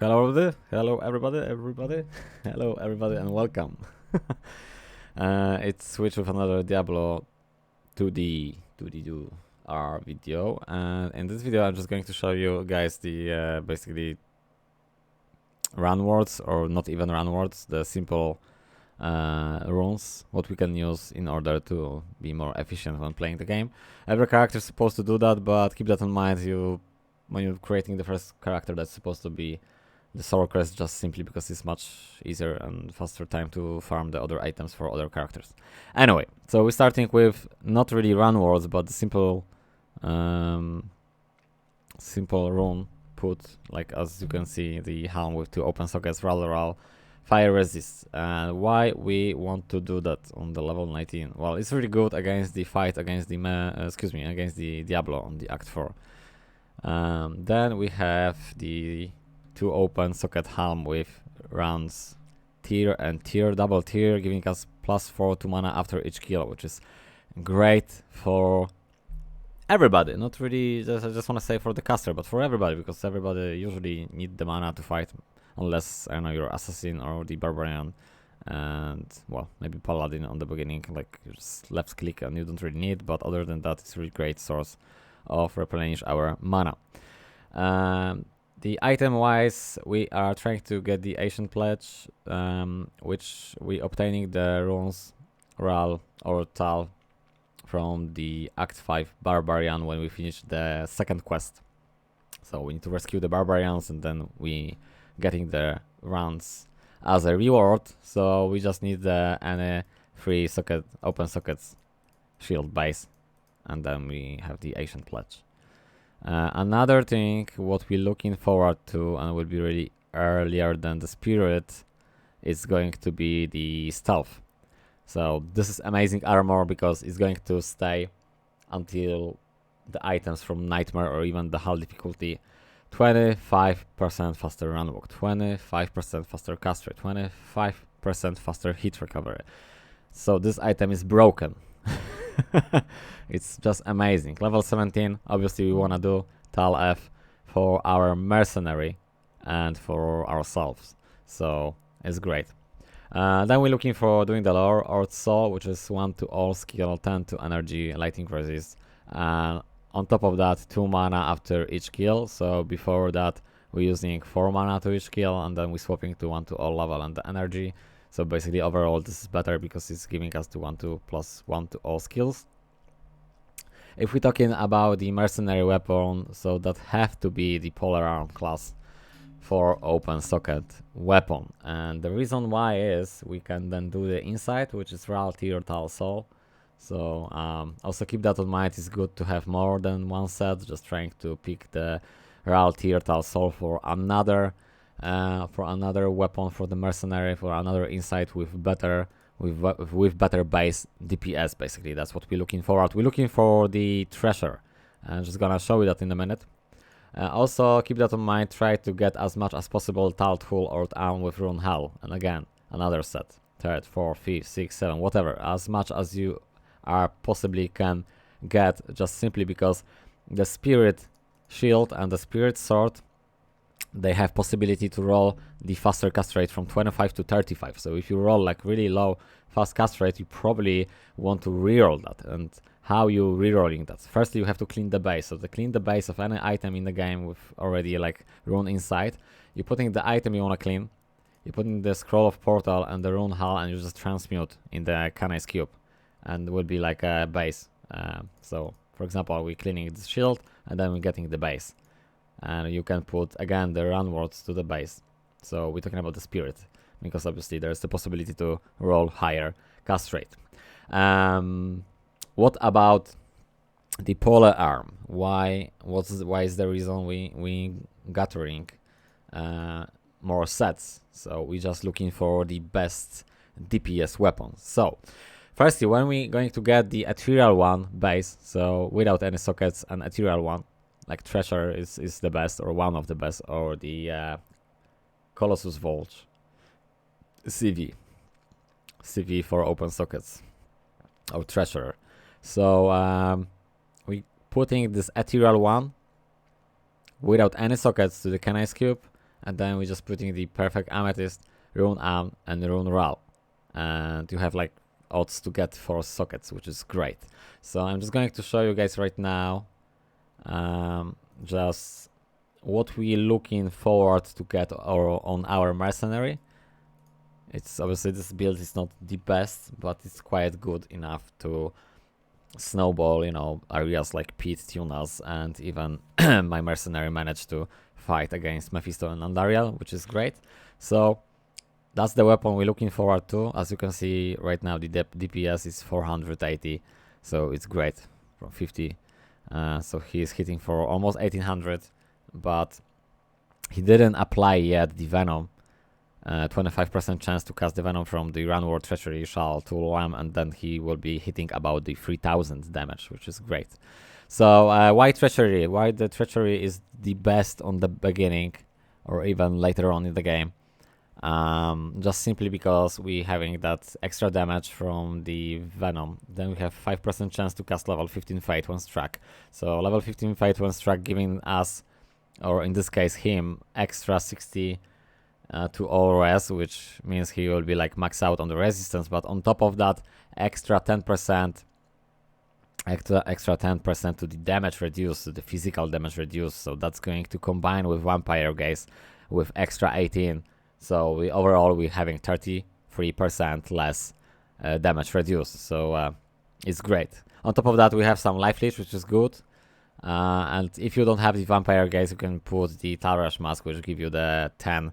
Hello everybody, hello everybody, hello everybody and welcome. It's Switch with another Diablo 2D2R video, and in this video I'm just going to show you guys the basically Runewords, or not even Runewords, the simple runes, what we can use in order to be more efficient when playing the game. Every character is supposed to do that, but keep that in mind when you're creating the first character that's supposed to be the Soul Crest, just simply because it's much easier and faster time to farm the other items for other characters. Anyway, so we're starting with not really Runewords, but the simple rune put, like as you can see, the helm with 2 open sockets, ral, fire resist. And why we want to do that on the level 19? Well, it's really good against the fight against the against the Diablo on the Act 4. Then we have the 2 open socket helm with rounds tier and tier, double tier, giving us +4 to mana after each kill, which is great for everybody. Not really, I just want to say for the caster, but for everybody, because everybody usually need the mana to fight, unless, I don't know, you're assassin or the barbarian, and well, maybe paladin on the beginning, like you just left click and you don't really need, but other than that, it's a really great source of replenish our mana. The item wise, we are trying to get the Ancient Pledge, which we obtaining the runes Ral or Tal from the Act 5 Barbarian when we finish the second quest. So we need to rescue the barbarians, and then we getting the runes as a reward. So we just need the any 3 open sockets shield base, and then we have the Ancient Pledge. Another thing what we're looking forward to, and will be really earlier than the spirit, is going to be the stealth. So this is amazing armor because it's going to stay until the items from nightmare or even the high difficulty. 25% faster run walk, 25% faster cast rate, 25% faster hit recovery. So this item is broken. It's just amazing. Level 17, obviously we want to do Tal F for our Mercenary and for ourselves, so it's great. Then we're looking for doing the lore or Soul, which is 1 to all skill, 10 to energy, lightning resist, and on top of that 2 mana after each kill. So before that we're using 4 mana to each kill, and then we're swapping to 1 to all level and the energy. So basically overall this is better because it's giving us to 1 to plus 1 to all skills. If we're talking about the Mercenary weapon, so that have to be the Polar Arm class for open socket weapon. And the reason why is we can then do the Insight, which is Ral Tier Tal Soul. So also keep that in mind, it's good to have more than one set, just trying to pick the Ral Tier Tal Soul for another weapon for the Mercenary, for another Insight with better better base DPS. Basically that's what we're looking for. We're looking for the Treasure, and I'm just gonna show you that in a minute. Also keep that in mind, try to get as much as possible Tal Tool or Arm with Rune Hell, and again another set, 3rd, 4th, 5th, 6th, 7th, whatever, as much as you are possibly can get, just simply because the Spirit Shield and the Spirit Sword, they have possibility to roll the faster cast rate from 25 to 35. So if you roll like really low fast cast rate, you probably want to reroll that. And how you rerolling that? Firstly, you have to clean the base. So to clean the base of any item in the game with already like rune inside, you're putting the item you want to clean, you put in the Scroll of Portal and the rune hull, and you just transmute in the Canais Cube, and it will be like a base. So for example, we're cleaning the shield and then we're getting the base. And you can put again the Runewords to the base. So we're talking about the spirit, because obviously there's the possibility to roll higher cast rate. What about the Polar Arm? Why is the reason we gathering more sets? So we're just looking for the best DPS weapons. So firstly, when we're going to get the ethereal one base, so without any sockets, an ethereal one, like Treasure is the best, or one of the best, or the Colossus Vault CV for open sockets, or Treasure. So we putting this ethereal one without any sockets to the Canais Cube, and then we're just putting the perfect amethyst, rune am, and rune ral, and you have like odds to get 4 sockets, which is great. So I'm just going to show you guys right now just what we're looking forward to get on our mercenary. It's obviously, this build is not the best, but it's quite good enough to snowball, you know, areas like pit, tunas, and even my mercenary managed to fight against Mephisto and Andariel, which is great. So that's the weapon we're looking forward to. As you can see right now, the DPS is 480, so it's great from 50. So he's hitting for almost 1800, but he didn't apply yet the Venom. 25% chance to cast the Venom from the Runewords Treachery Shell to Lam, and then he will be hitting about the 3000 damage, which is great. So why Treachery? Why the Treachery is the best on the beginning or even later on in the game? Just simply because we having that extra damage from the Venom. Then we have 5% chance to cast level 15 Fate when struck. So level 15 Fate when struck giving us, or in this case him, extra 60 to all res, which means he will be like max out on the resistance, but on top of that, extra 10% to the damage reduced, to the physical damage reduced. So that's going to combine with Vampire Gaze with extra 18. So overall we're having 33% less damage reduced. So it's great. On top of that, we have some life leech, which is good. And if you don't have the Vampire Gaze, you can put the Talrash Mask, which give you the 10%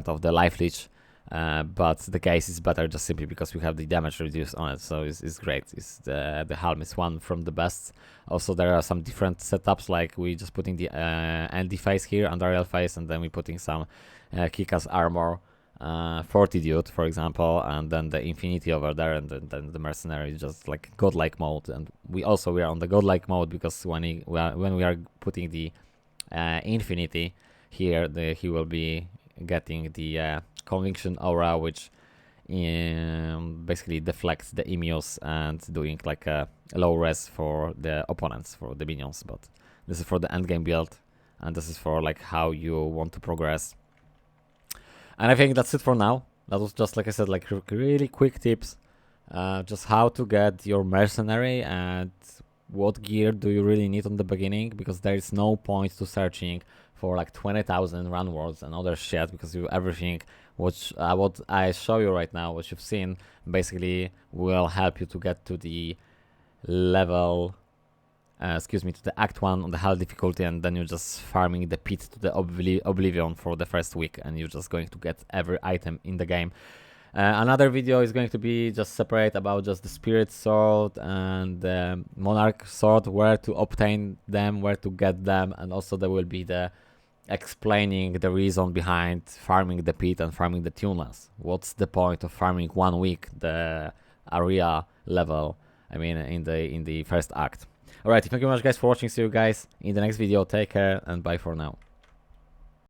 of the life leech, but the case is better just simply because we have the damage reduced on it, so it's great. The helm is one from the best. Also, there are some different setups, like we just putting the Andy face here, Andariel face, and then we putting some Kick-Ass armor, Fortitude, for example, and then the Infinity over there, and then the Mercenary is just like godlike mode. And we are on the godlike mode because when we are putting the Infinity here, he will be getting the Conviction Aura, which basically deflects the Emios and doing like a low res for the opponents, for the minions. But this is for the endgame build, and this is for like how you want to progress. And I think that's it for now. That was just, like I said, like really quick tips, just how to get your mercenary and what gear do you really need on the beginning, because there is no point to searching for like 20,000 Runewords and other shit, because everything what I show you right now, what you've seen, basically will help you to get to the level, to the Act 1 on the hard difficulty, and then you're just farming the pit to the Oblivion for the first week, and you're just going to get every item in the game. Another video is going to be just separate about just the Spirit Sword and the Monarch Sword, where to obtain them, where to get them, and also there will be the explaining the reason behind farming the pit and farming the tunas. What's the point of farming 1 week the area level, I mean, in the first act. Alright, thank you very much guys for watching. See you guys in the next video. Take care and bye for now.